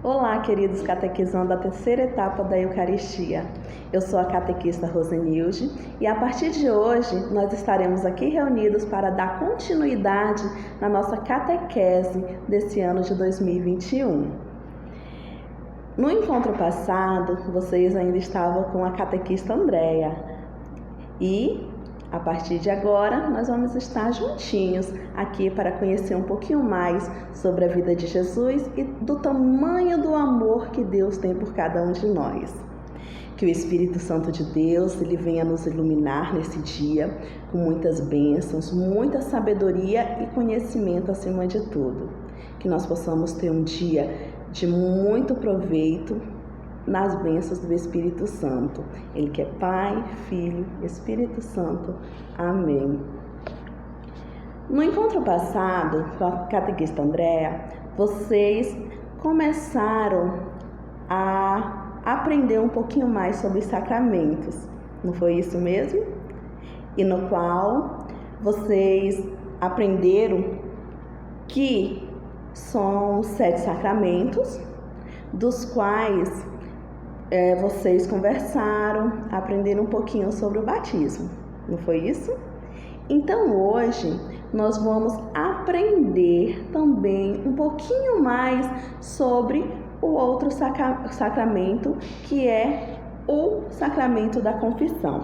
Olá, queridos catequizandos da terceira etapa da Eucaristia. Eu sou a catequista Rosenilde e a partir de hoje nós estaremos aqui reunidos para dar continuidade na nossa catequese desse ano de 2021. No encontro passado, vocês ainda estavam com a catequista Andréia e a partir de agora, nós vamos estar juntinhos aqui para conhecer um pouquinho mais sobre a vida de Jesus e do tamanho do amor que Deus tem por cada um de nós. Que o Espírito Santo de Deus ele venha nos iluminar nesse dia com muitas bênçãos, muita sabedoria e conhecimento acima de tudo. Que nós possamos ter um dia de muito proveito nas bênçãos do Espírito Santo. Ele que é Pai, Filho, Espírito Santo. Amém. No encontro passado, com a catequista Andréia, vocês começaram a aprender um pouquinho mais sobre os sacramentos. Não foi isso mesmo? E no qual vocês aprenderam que são 7 sacramentos, dos quais vocês conversaram, aprenderam um pouquinho sobre o batismo, não foi isso? Então hoje nós vamos aprender também um pouquinho mais sobre o outro sacramento, que é o sacramento da confissão.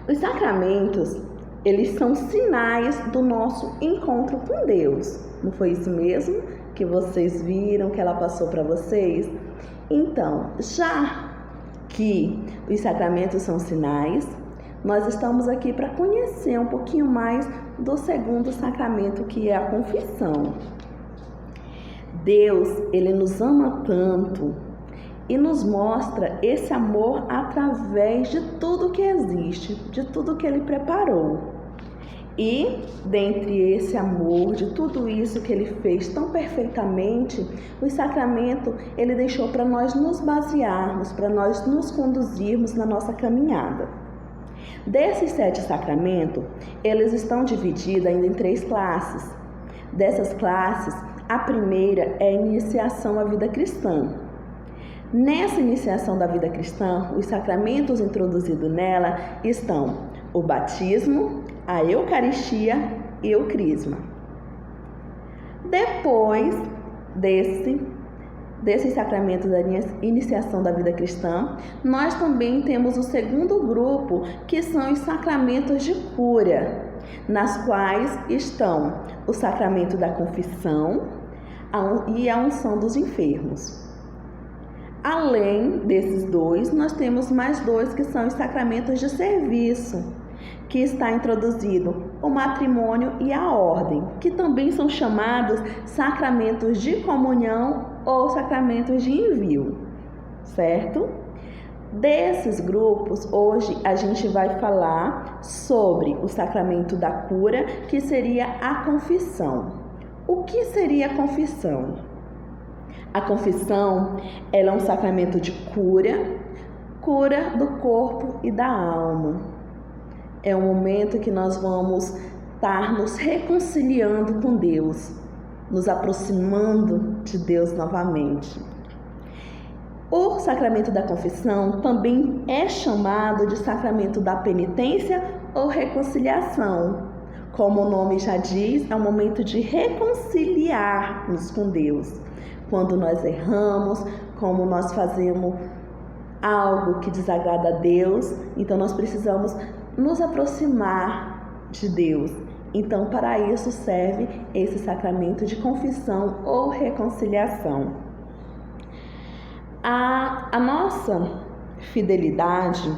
Os sacramentos, eles são sinais do nosso encontro com Deus, não foi isso mesmo que vocês viram, que ela passou para vocês? Então, já que os sacramentos são sinais, nós estamos aqui para conhecer um pouquinho mais do segundo sacramento, que é a confissão. Deus, ele nos ama tanto e nos mostra esse amor através de tudo que existe, de tudo que ele preparou. E, dentre esse amor, de tudo isso que ele fez tão perfeitamente, o sacramento ele deixou para nós nos basearmos, para nós nos conduzirmos na nossa caminhada. Desses 7 sacramentos, eles estão divididos ainda em 3 classes. Dessas classes, a primeira é a iniciação à vida cristã. Nessa iniciação da vida cristã, os sacramentos introduzidos nela estão o batismo, a Eucaristia e o Crisma. Depois desses sacramentos da iniciação da vida cristã, nós também temos o segundo grupo, que são os sacramentos de cura, nas quais estão o sacramento da confissão e a unção dos enfermos. Além desses 2, nós temos mais 2 que são os sacramentos de serviço, que está introduzido o matrimônio e a ordem, que também são chamados sacramentos de comunhão ou sacramentos de envio, certo? Desses grupos, hoje a gente vai falar sobre o sacramento da cura, que seria a confissão. O que seria a confissão? A confissão, ela é um sacramento de cura do corpo e da alma. É um momento que nós vamos estar nos reconciliando com Deus, nos aproximando de Deus novamente. O sacramento da confissão também é chamado de sacramento da penitência ou reconciliação. Como o nome já diz, é um momento de reconciliar-nos com Deus. Quando nós erramos, como nós fazemos algo que desagrada a Deus, então nós precisamos nos aproximar de Deus. Então, para isso serve esse sacramento de confissão ou reconciliação. A nossa fidelidade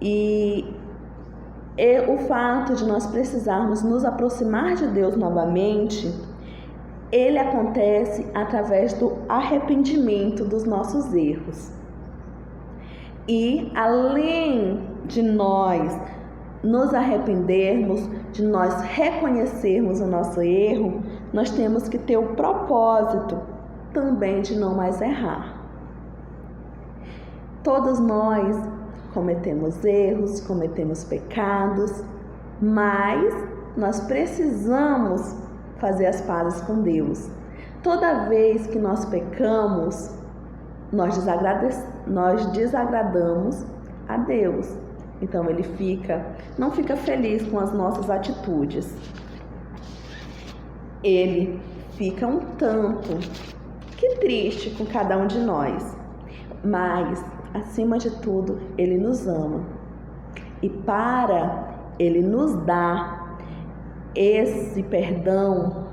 e o fato de nós precisarmos nos aproximar de Deus novamente, ele acontece através do arrependimento dos nossos erros. E além de nós nos arrependermos, de nós reconhecermos o nosso erro, nós temos que ter o propósito também de não mais errar. Todos nós cometemos erros, cometemos pecados, mas nós precisamos fazer as pazes com Deus. Toda vez que nós pecamos, nós desagradamos a Deus. Então ele não fica feliz com as nossas atitudes. Ele fica um tanto que triste com cada um de nós. Mas, acima de tudo, ele nos ama. E para ele nos dar esse perdão,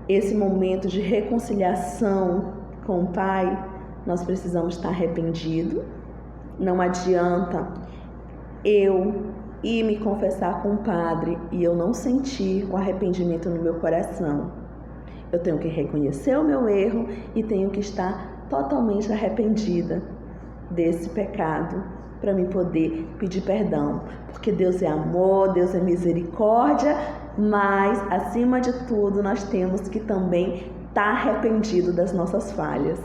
esse momento de reconciliação com o Pai, nós precisamos estar arrependidos. Não adianta eu ir me confessar com o Padre e eu não sentir o arrependimento no meu coração. Eu tenho que reconhecer o meu erro e tenho que estar totalmente arrependida desse pecado para me poder pedir perdão. Porque Deus é amor, Deus é misericórdia, mas acima de tudo nós temos que também estar arrependido das nossas falhas.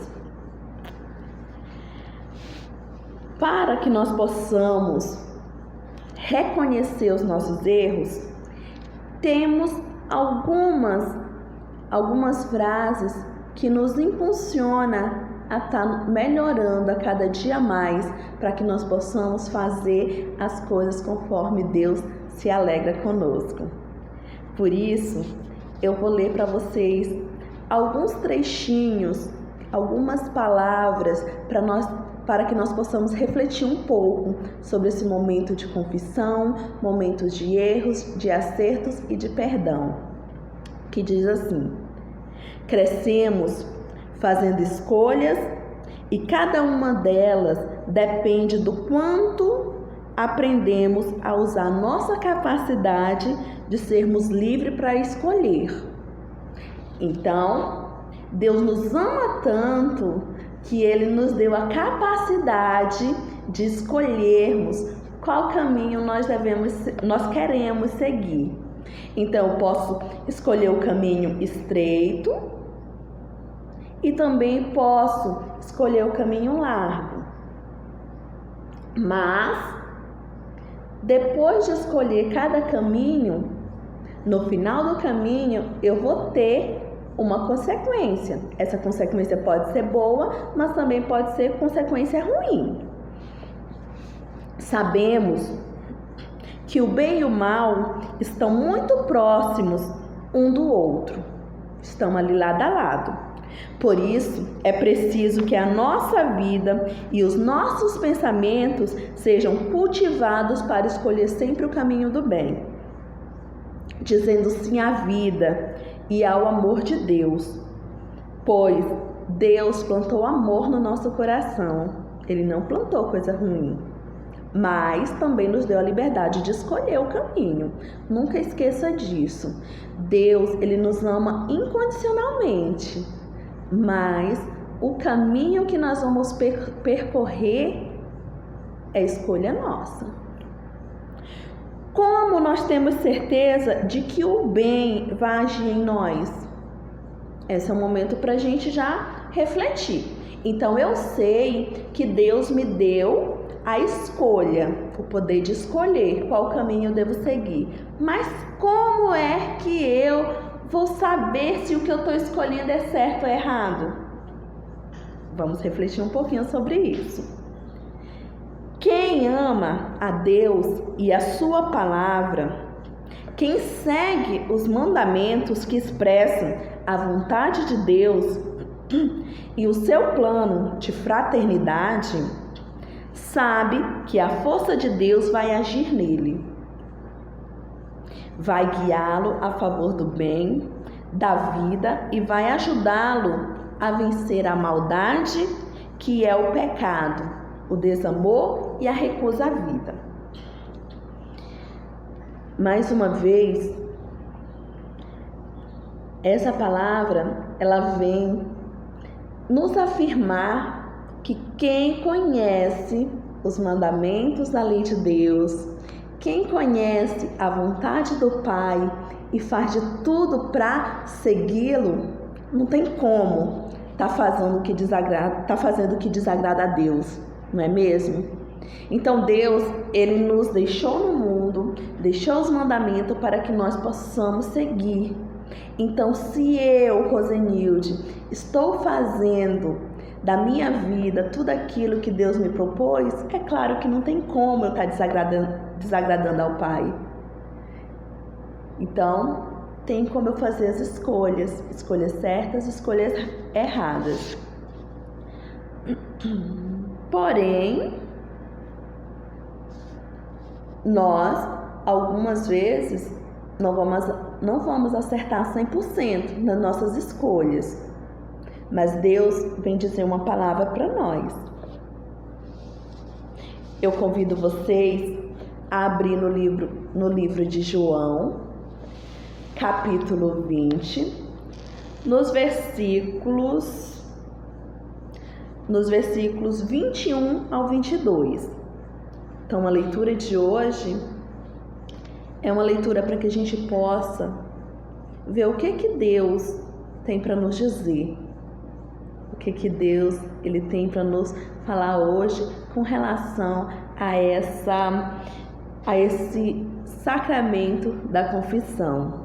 Para que nós possamos reconhecer os nossos erros, temos algumas frases que nos impulsionam a estar melhorando a cada dia mais, para que nós possamos fazer as coisas conforme Deus se alegra conosco. Por isso, eu vou ler para vocês alguns trechinhos, algumas palavras para que nós possamos refletir um pouco sobre esse momento de confissão, momentos de erros, de acertos e de perdão, que diz assim: crescemos fazendo escolhas e cada uma delas depende do quanto aprendemos a usar nossa capacidade de sermos livres para escolher. Então, Deus nos ama tanto que Ele nos deu a capacidade de escolhermos qual caminho nós queremos seguir. Então, eu posso escolher o caminho estreito e também posso escolher o caminho largo. Mas, depois de escolher cada caminho, no final do caminho eu vou ter uma consequência. Essa consequência pode ser boa, mas também pode ser consequência ruim. Sabemos que o bem e o mal estão muito próximos um do outro. Estão ali lado a lado. Por isso, é preciso que a nossa vida e os nossos pensamentos sejam cultivados para escolher sempre o caminho do bem, dizendo sim à vida e ao amor de Deus, pois Deus plantou amor no nosso coração. Ele não plantou coisa ruim, mas também nos deu a liberdade de escolher o caminho. Nunca esqueça disso. Deus, Ele nos ama incondicionalmente, mas o caminho que nós vamos percorrer é escolha nossa. Como nós temos certeza de que o bem vai agir em nós? Esse é o momento para a gente já refletir. Então, eu sei que Deus me deu a escolha, o poder de escolher qual caminho eu devo seguir. Mas como é que eu vou saber se o que eu estou escolhendo é certo ou errado? Vamos refletir um pouquinho sobre isso. Quem ama a Deus e a sua palavra, quem segue os mandamentos que expressam a vontade de Deus e o seu plano de fraternidade, sabe que a força de Deus vai agir nele. Vai guiá-lo a favor do bem, da vida e vai ajudá-lo a vencer a maldade, que é o pecado, o desamor e a recusa à vida. Mais uma vez, essa palavra, ela vem nos afirmar que quem conhece os mandamentos da lei de Deus, quem conhece a vontade do Pai e faz de tudo para segui-lo, não tem como tá fazendo o que desagrada a Deus, não é mesmo? Então Deus, Ele nos deixou no mundo, deixou os mandamentos para que nós possamos seguir. Então, se eu, Rosenilde, estou fazendo da minha vida tudo aquilo que Deus me propôs, é claro que não tem como eu estar desagradando ao Pai. Então, tem como eu fazer as escolhas certas, escolhas erradas. Porém, nós, algumas vezes, não vamos acertar 100% nas nossas escolhas. Mas Deus vem dizer uma palavra para nós. Eu convido vocês a abrir no livro de João, capítulo 20, nos versículos 21 ao 22. Então, a leitura de hoje é uma leitura para que a gente possa ver o que Deus tem para nos dizer. O que Deus ele tem para nos falar hoje com relação a esse sacramento da confissão.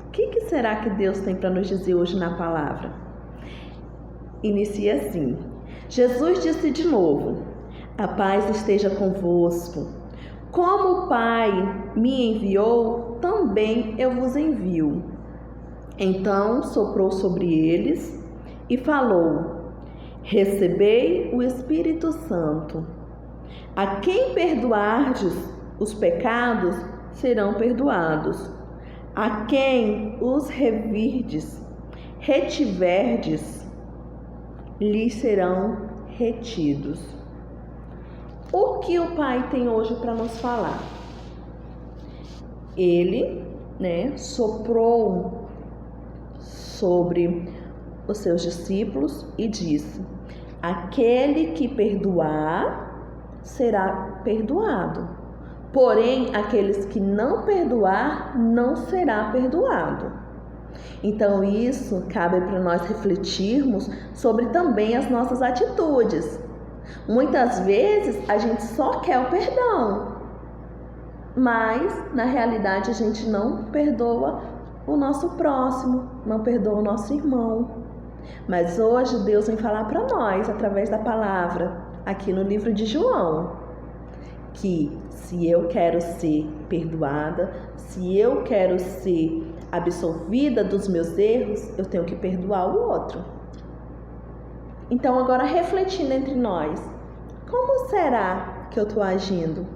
O que será que Deus tem para nos dizer hoje na palavra? Inicia assim: Jesus disse de novo: a paz esteja convosco. Como o Pai me enviou, também eu vos envio. Então soprou sobre eles e falou: recebei o Espírito Santo. A quem perdoardes os pecados, serão perdoados. A quem os retiverdes, lhes serão retidos. O que o Pai tem hoje para nos falar? Ele, soprou sobre os seus discípulos e disse: aquele que perdoar será perdoado, porém aqueles que não perdoar não será perdoado. Então isso cabe para nós refletirmos sobre também as nossas atitudes. Muitas vezes a gente só quer o perdão, mas na realidade a gente não perdoa o nosso próximo, não perdoa o nosso irmão. Mas hoje Deus vem falar para nós, através da palavra, aqui no livro de João, que se eu quero ser perdoada, se eu quero ser absolvida dos meus erros, eu tenho que perdoar o outro. Então agora refletindo entre nós, como será que eu estou agindo?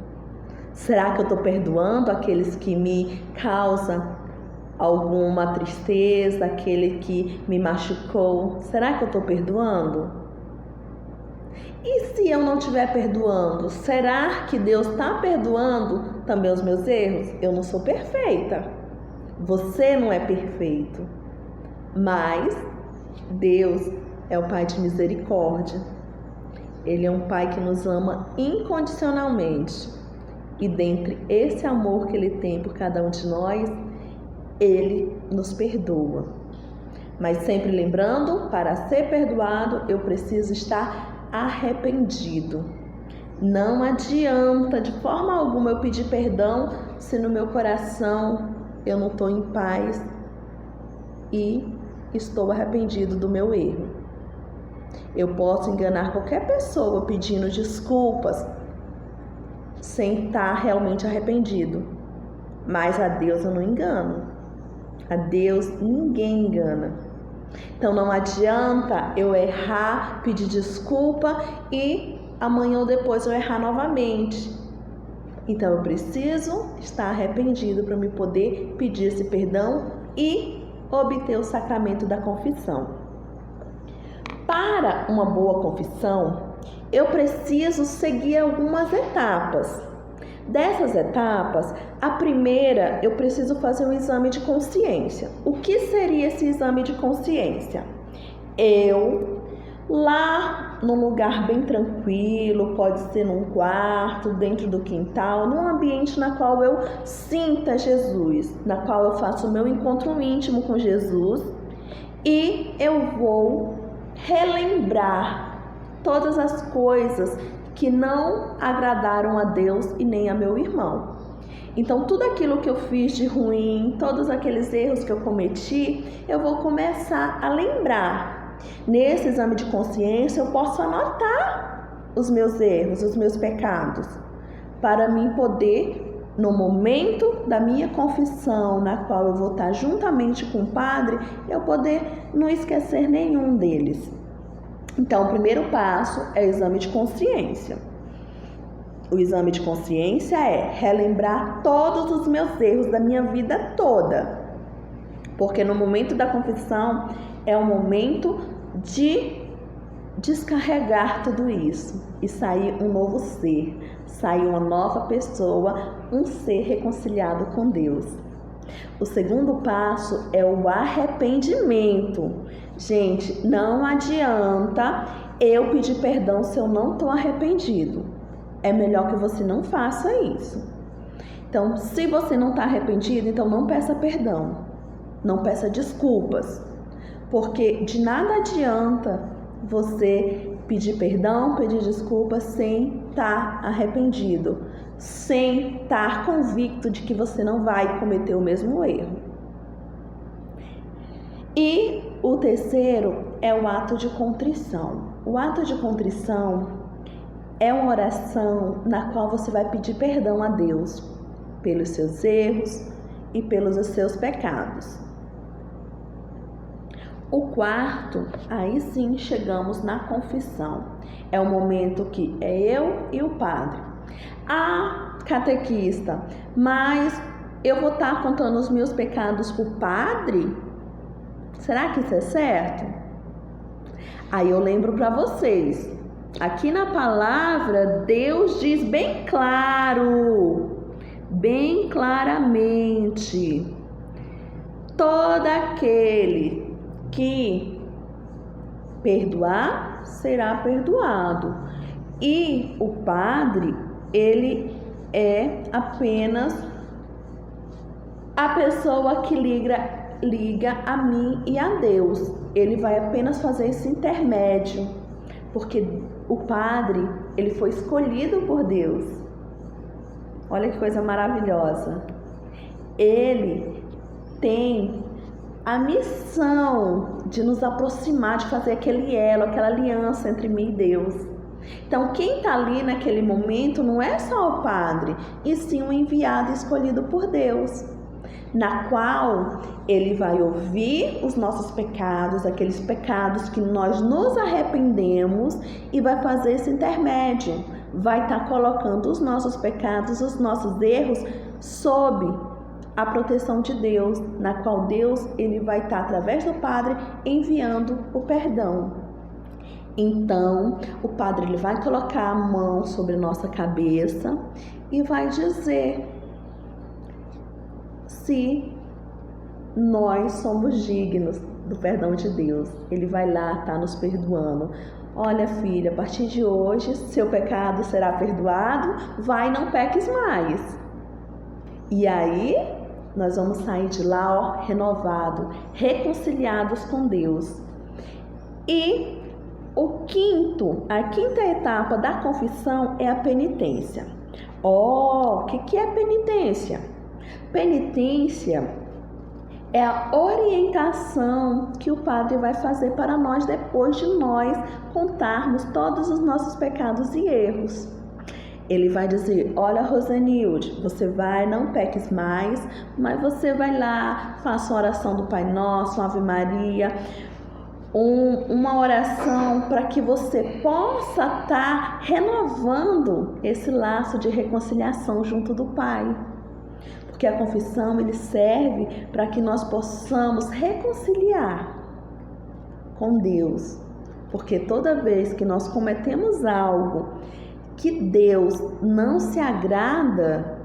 Será que eu estou perdoando aqueles que me causam alguma tristeza, aquele que me machucou? Será que eu estou perdoando? E se eu não estiver perdoando, será que Deus está perdoando também os meus erros? Eu não sou perfeita, você não é perfeito, mas Deus é o Pai de misericórdia. Ele é um Pai que nos ama incondicionalmente. E dentre esse amor que Ele tem por cada um de nós, Ele nos perdoa. Mas sempre lembrando, para ser perdoado, eu preciso estar arrependido. Não adianta de forma alguma eu pedir perdão se no meu coração eu não estou em paz e estou arrependido do meu erro. Eu posso enganar qualquer pessoa pedindo desculpas sem estar realmente arrependido, mas a Deus eu não engano. A Deus ninguém engana. Então não adianta eu errar, pedir desculpa e amanhã ou depois eu errar novamente. Então eu preciso estar arrependido para me poder pedir esse perdão e obter o sacramento da confissão. Para uma boa confissão, eu preciso seguir algumas etapas. Dessas etapas, a primeira, eu preciso fazer um exame de consciência. O que seria esse exame de consciência? Eu, lá num lugar bem tranquilo, pode ser num quarto, dentro do quintal, num ambiente na qual eu sinta Jesus, na qual eu faço o meu encontro íntimo com Jesus, e eu vou relembrar todas as coisas que não agradaram a Deus e nem a meu irmão. Então, tudo aquilo que eu fiz de ruim, todos aqueles erros que eu cometi, eu vou começar a lembrar. Nesse exame de consciência, eu posso anotar os meus erros, os meus pecados, para mim poder, no momento da minha confissão, na qual eu vou estar juntamente com o Padre, eu poder não esquecer nenhum deles. Então, o primeiro passo é o exame de consciência. O exame de consciência é relembrar todos os meus erros da minha vida toda. Porque no momento da confissão é o momento de descarregar tudo isso e sair um novo ser, sair uma nova pessoa, um ser reconciliado com Deus. O segundo passo é o arrependimento. Gente, não adianta eu pedir perdão se eu não estou arrependido. É melhor que você não faça isso. Então, se você não está arrependido, então não peça perdão, não peça desculpas, porque de nada adianta você pedir perdão, pedir desculpas sem estar arrependido, sem estar convicto de que você não vai cometer o mesmo erro. E o terceiro é o ato de contrição. O ato de contrição é uma oração na qual você vai pedir perdão a Deus pelos seus erros e pelos seus pecados. O quarto, aí sim chegamos na confissão. É o momento que é eu e o Padre. Ah, catequista, mas eu vou estar contando os meus pecados para o Padre? Será que isso é certo? Aí eu lembro para vocês. Aqui na palavra, Deus diz bem claro, bem claramente: todo aquele que perdoar, será perdoado. E o Padre, ele é apenas a pessoa que liga a mim e a Deus. Ele vai apenas fazer esse intermédio, porque o Padre, ele foi escolhido por Deus. Olha que coisa maravilhosa. Ele tem a missão de nos aproximar, de fazer aquele elo, aquela aliança entre mim e Deus. Então, quem está ali naquele momento não é só o Padre, e sim um enviado escolhido por Deus, na qual ele vai ouvir os nossos pecados, aqueles pecados que nós nos arrependemos, e vai fazer esse intermédio, vai estar colocando os nossos pecados, os nossos erros sob a proteção de Deus, na qual Deus ele vai estar através do Padre enviando o perdão. Então, o Padre ele vai colocar a mão sobre nossa cabeça e vai dizer se nós somos dignos do perdão de Deus. Ele vai lá estar nos perdoando. Olha, filha, a partir de hoje, seu pecado será perdoado, vai, não peques mais. E aí, nós vamos sair de lá, ó, renovado, reconciliados com Deus. E a quinta etapa da confissão é a penitência. O que é penitência? Penitência é a orientação que o Padre vai fazer para nós depois de nós contarmos todos os nossos pecados e erros. Ele vai dizer: olha, Rosenilde, você vai, não peques mais, mas você vai lá, faça uma oração do Pai Nosso, Ave Maria, uma oração para que você possa estar renovando esse laço de reconciliação junto do Pai. Porque a confissão ele serve para que nós possamos reconciliar com Deus. Porque toda vez que nós cometemos algo que Deus não se agrada,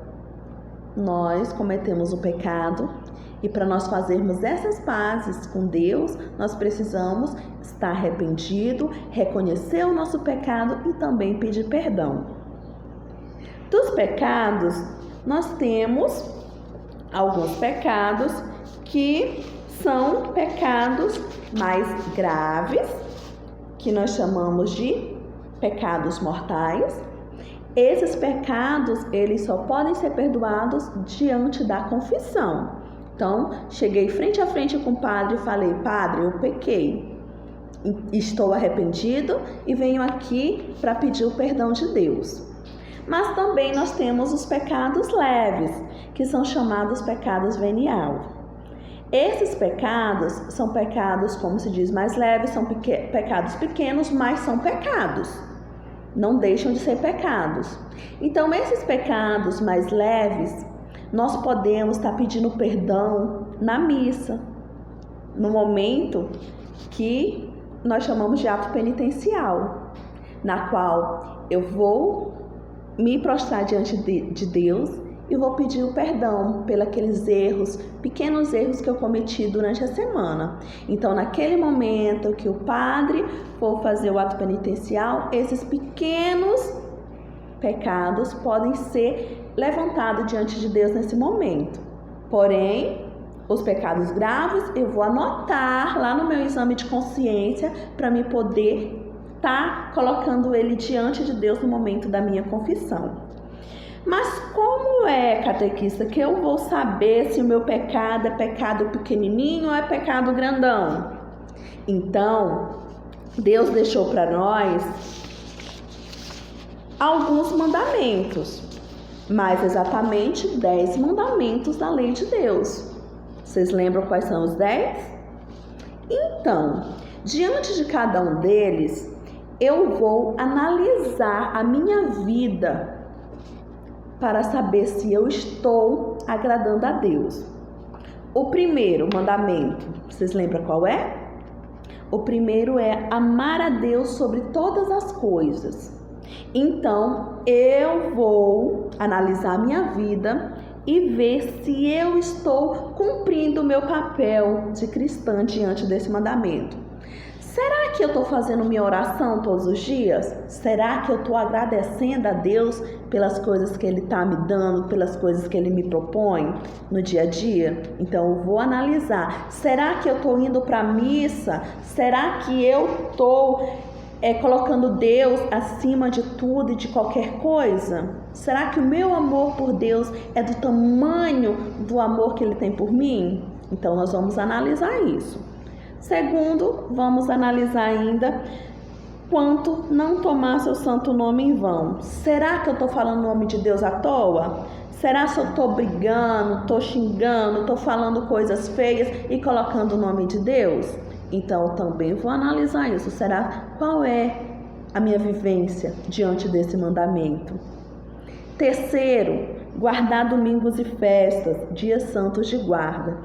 nós cometemos o pecado. E para nós fazermos essas pazes com Deus, nós precisamos estar arrependido, reconhecer o nosso pecado e também pedir perdão. Dos pecados, nós temos alguns pecados que são pecados mais graves, que nós chamamos de pecados mortais, esses pecados, eles só podem ser perdoados diante da confissão. Então, cheguei frente a frente com o padre e falei: Padre, eu pequei, estou arrependido e venho aqui para pedir o perdão de Deus. Mas também nós temos os pecados leves, que são chamados pecados venial. Esses pecados são pecados, como se diz, mais leves, são pecados pequenos, mas são pecados. Não deixam de ser pecados. Então, esses pecados mais leves, nós podemos estar pedindo perdão na missa, no momento que nós chamamos de ato penitencial, na qual eu vou me prostrar diante de Deus e vou pedir o perdão pelos erros, pequenos erros que eu cometi durante a semana. Então, naquele momento que o padre for fazer o ato penitencial, esses pequenos pecados podem ser levantados diante de Deus nesse momento. Porém, os pecados graves eu vou anotar lá no meu exame de consciência para me poder estar colocando ele diante de Deus no momento da minha confissão. Mas como é, catequista, que eu vou saber se o meu pecado é pecado pequenininho ou é pecado grandão? Então, Deus deixou para nós alguns mandamentos, mais exatamente 10 mandamentos da lei de Deus. Vocês lembram quais são os 10? Então, diante de cada um deles, eu vou analisar a minha vida para saber se eu estou agradando a Deus. O primeiro mandamento, vocês lembram qual é? O primeiro é amar a Deus sobre todas as coisas. Então, eu vou analisar a minha vida e ver se eu estou cumprindo o meu papel de cristã diante desse mandamento. Será que eu estou fazendo minha oração todos os dias? Será que eu estou agradecendo a Deus pelas coisas que Ele está me dando, pelas coisas que Ele me propõe no dia a dia? Então, eu vou analisar. Será que eu estou indo para a missa? Será que eu estou colocando Deus acima de tudo e de qualquer coisa? Será que o meu amor por Deus é do tamanho do amor que Ele tem por mim? Então, nós vamos analisar isso. Segundo, vamos analisar ainda quanto não tomar seu santo nome em vão. Será que eu estou falando o nome de Deus à toa? Será que eu estou brigando, estou xingando, estou falando coisas feias e colocando o nome de Deus? Então, eu também vou analisar isso. Será qual é a minha vivência diante desse mandamento? Terceiro, guardar domingos e festas, dias santos de guarda.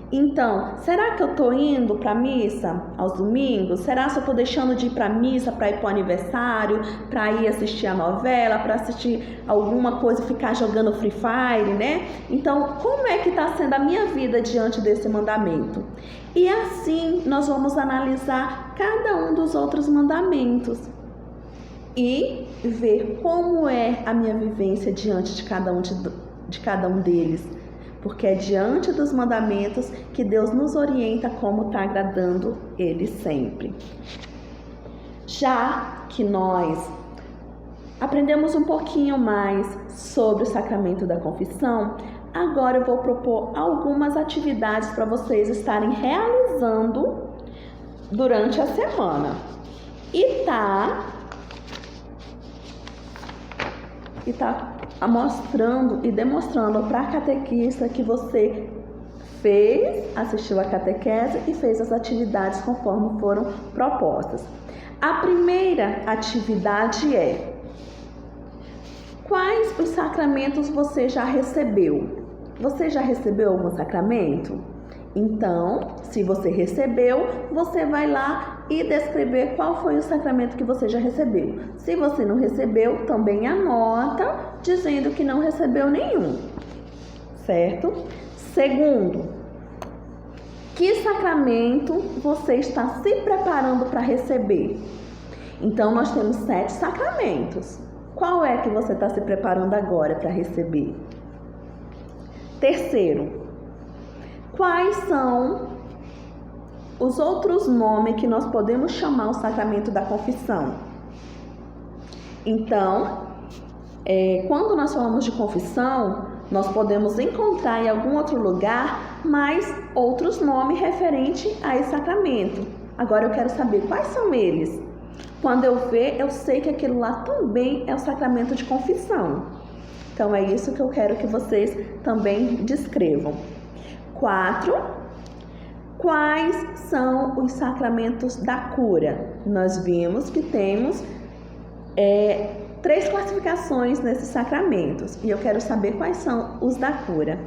Então, será que eu estou indo para a missa aos domingos? Será que eu estou deixando de ir para a missa para ir para o aniversário, para ir assistir a novela, para assistir alguma coisa, ficar jogando Free Fire, né? Então, como é que está sendo a minha vida diante desse mandamento? E assim, nós vamos analisar cada um dos outros mandamentos e ver como é a minha vivência diante de cada um deles. Porque é diante dos mandamentos que Deus nos orienta como está agradando Ele sempre. Já que nós aprendemos um pouquinho mais sobre o sacramento da confissão, agora eu vou propor algumas atividades para vocês estarem realizando durante a semana. E tá mostrando e demonstrando para a catequista que você assistiu a catequese e fez as atividades conforme foram propostas. A primeira atividade é: quais os sacramentos você já recebeu? Você já recebeu algum sacramento? Então, se você recebeu, você vai lá e descrever qual foi o sacramento que você já recebeu. Se você não recebeu, também anota dizendo que não recebeu nenhum, certo? Segundo, que sacramento você está se preparando para receber? Então, nós temos 7 sacramentos. Qual é que você está se preparando agora para receber? Terceiro, quais são os outros nomes que nós podemos chamar o sacramento da confissão? Então, Quando nós falamos de confissão, nós podemos encontrar em algum outro lugar mais outros nomes referentes a esse sacramento. Agora eu quero saber quais são eles. Quando eu ver, eu sei que aquilo lá também é o sacramento de confissão. Então é isso que eu quero que vocês também descrevam. 4. Quais são os sacramentos da cura? Nós vimos que temos 3 classificações nesses sacramentos e eu quero saber quais são os da cura.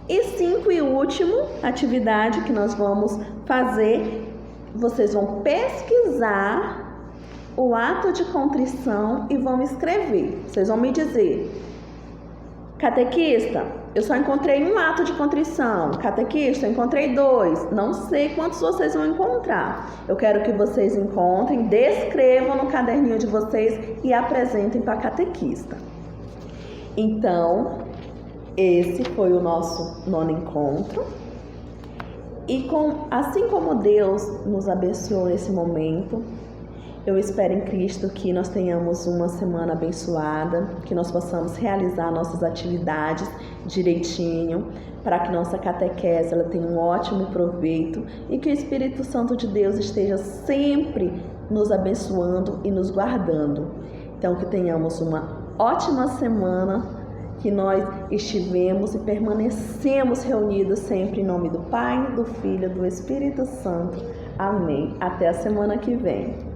E 5 e último atividade que nós vamos fazer, vocês vão pesquisar o ato de contrição e vão escrever. Vocês vão me dizer: catequista, eu só encontrei um ato de contrição. Catequista, eu encontrei 2. Não sei quantos vocês vão encontrar. Eu quero que vocês encontrem, descrevam no caderninho de vocês e apresentem para a catequista. Então, esse foi o nosso 9º encontro. E assim como Deus nos abençoou nesse momento, eu espero em Cristo que nós tenhamos uma semana abençoada, que nós possamos realizar nossas atividades direitinho, para que nossa catequese ela tenha um ótimo proveito e que o Espírito Santo de Deus esteja sempre nos abençoando e nos guardando. Então, que tenhamos uma ótima semana, que nós estivemos e permanecemos reunidos sempre em nome do Pai, do Filho e do Espírito Santo. Amém. Até a semana que vem.